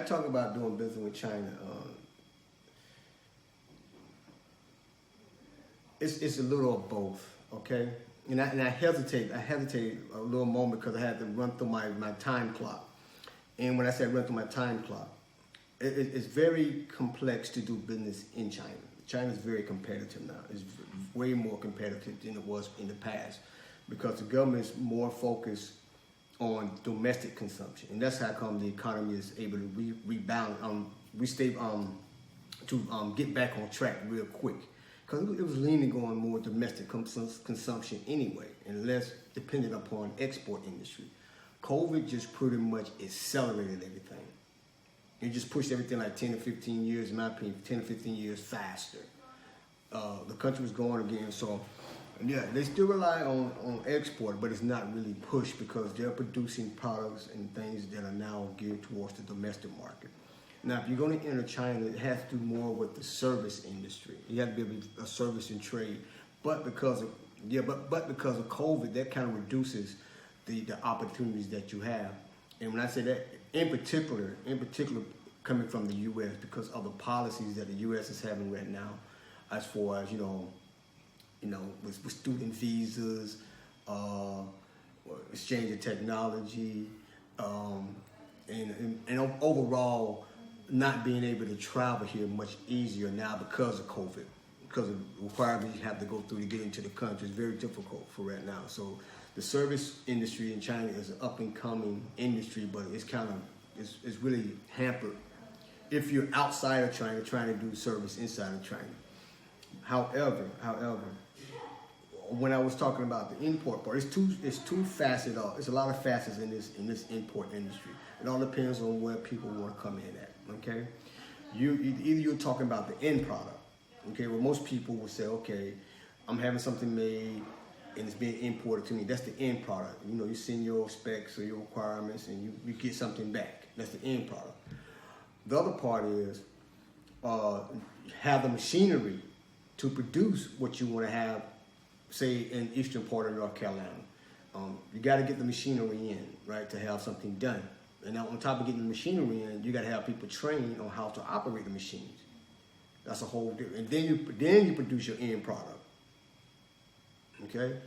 talk about doing business with China, it's a little of both, okay? And I hesitate a little moment because I had to run through my time clock. And when I say run through my time clock, it's very complex to do business in China. China's very competitive now. It's way more competitive than it was in the past because the government is more focused on domestic consumption, and that's how come the economy is able to rebound. Get back on track real quick because it was leaning on more domestic consumption anyway, and less dependent upon export industry. COVID just pretty much accelerated everything. It just pushed everything like 10 to 15 years, in my opinion, 10 to 15 years faster. The country was going again, so yeah, they still rely on export, but it's not really pushed because they're producing products and things that are now geared towards the domestic market. Now, if you're going to enter China, it has to do more with the service industry. You have to be a service and trade, but because of COVID, that kind of reduces the opportunities that you have. And when I say that, in particular, coming from the U.S. because of the policies that the U.S. is having right now, as far as with student visas, exchange of technology, and overall not being able to travel here much easier now because of COVID, because of the requirements you have to go through to get into the country. It's very difficult for right now. So the service industry in China is an up and coming industry, but it's really hampered if you're outside of China trying to do service inside of China. However, when I was talking about the import part, it's two facets. It's a lot of facets in this import industry. It all depends on where people want to come in at. Okay, either you're talking about the end product. Okay, well most people will say, okay, I'm having something made and it's being imported to me. That's the end product. You send your specs or your requirements and you get something back. That's the end product. The other part is have the machinery to produce what you want to have, say in eastern part of North Carolina. You got to get the machinery in, right, to have something done. And now on top of getting the machinery in, you got to have people trained on how to operate the machines. That's a whole different. And then you produce your end product. Okay,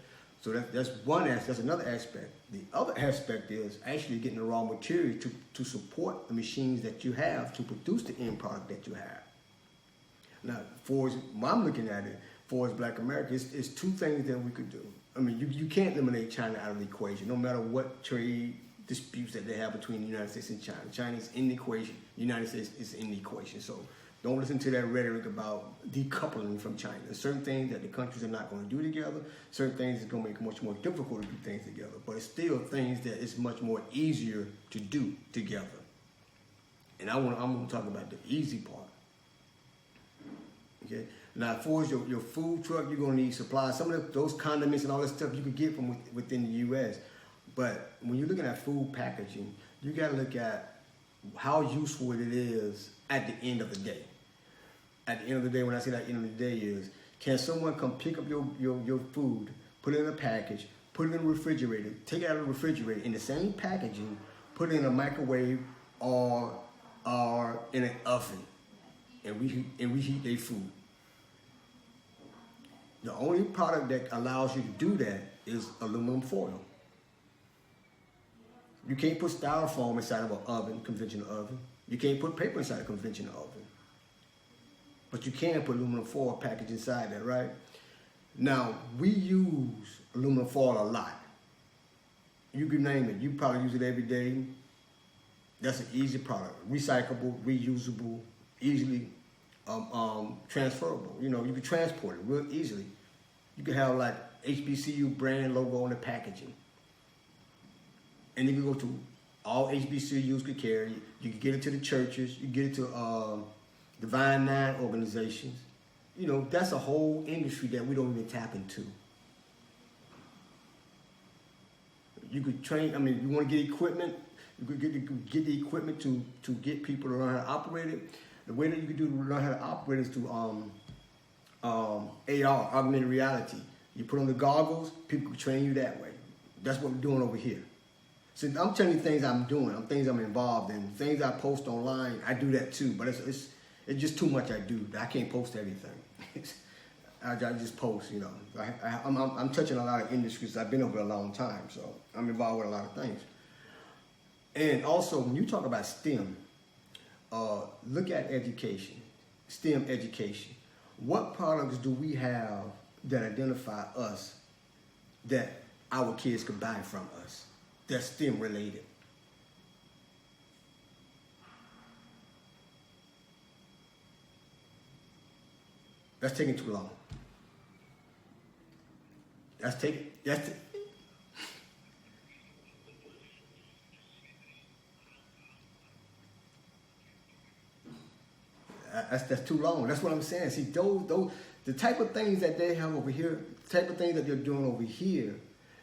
so that's one aspect. That's another aspect. The other aspect is actually getting the raw material to support the machines that you have to produce the end product that you have. Now, I'm looking at it, for as Black Americans, it's two things that we could do. I mean, you can't eliminate China out of the equation, no matter what trade disputes that they have between the United States and China. China is in the equation. The United States is in the equation. So don't listen to that rhetoric about decoupling from China. There's certain things that the countries are not going to do together. Certain things is going to make it much more difficult to do things together. But it's still things that it's much more easier to do together. And I'm going to talk about the easy part. Okay. Now, as far as your food truck, you're going to need supplies. Some of those condiments and all that stuff you can get from within the U.S. But when you're looking at food packaging, you got to look at how useful it is at the end of the day. At the end of the day, when I say at the end of the day is, can someone come pick up your food, put it in a package, put it in a refrigerator, take it out of the refrigerator in the same packaging, put it in a microwave or in an oven, and reheat their food. The only product that allows you to do that is aluminum foil. You can't put styrofoam inside of an oven, conventional oven. You can't put paper inside a conventional oven. But you can put aluminum foil package inside that, right? Now, we use aluminum foil a lot. You can name it. You probably use it every day. That's an easy product. Recyclable, reusable, easily transferable. You can transport it real easily. You can have like HBCU brand logo on the packaging. And you can go to all HBCUs could carry it. You can get it to the churches. You get it to Divine Nine organizations. That's a whole industry that we don't even tap into. You could train. I mean, you want to get equipment. You could get the equipment to get people to learn how to operate it. The way that you could do to learn how to operate is through AR, augmented reality. You put on the goggles, people can train you that way. That's what we're doing over here. So I'm telling you things I'm doing, things I'm involved in, things I post online. I do that too, but it's just too much I do. I can't post everything. I just post, you know. I'm touching a lot of industries. I've been over a long time, so I'm involved with a lot of things. And also, when you talk about STEM, look at education, STEM education. What products do we have that identify us that our kids could buy from us that's STEM related? That's taking too long. That's too long. That's what I'm saying. See, those the type of things that they have over here, the type of things that they're doing over here,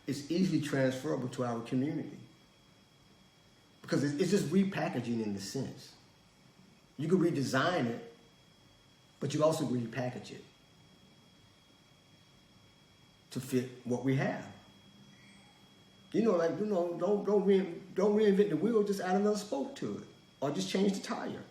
is easily transferable to our community because it's just repackaging in the sense. You can redesign it, but you also repackage it to fit what we have. You know, like, you know, don't reinvent the wheel. Just add another spoke to it, or just change the tire.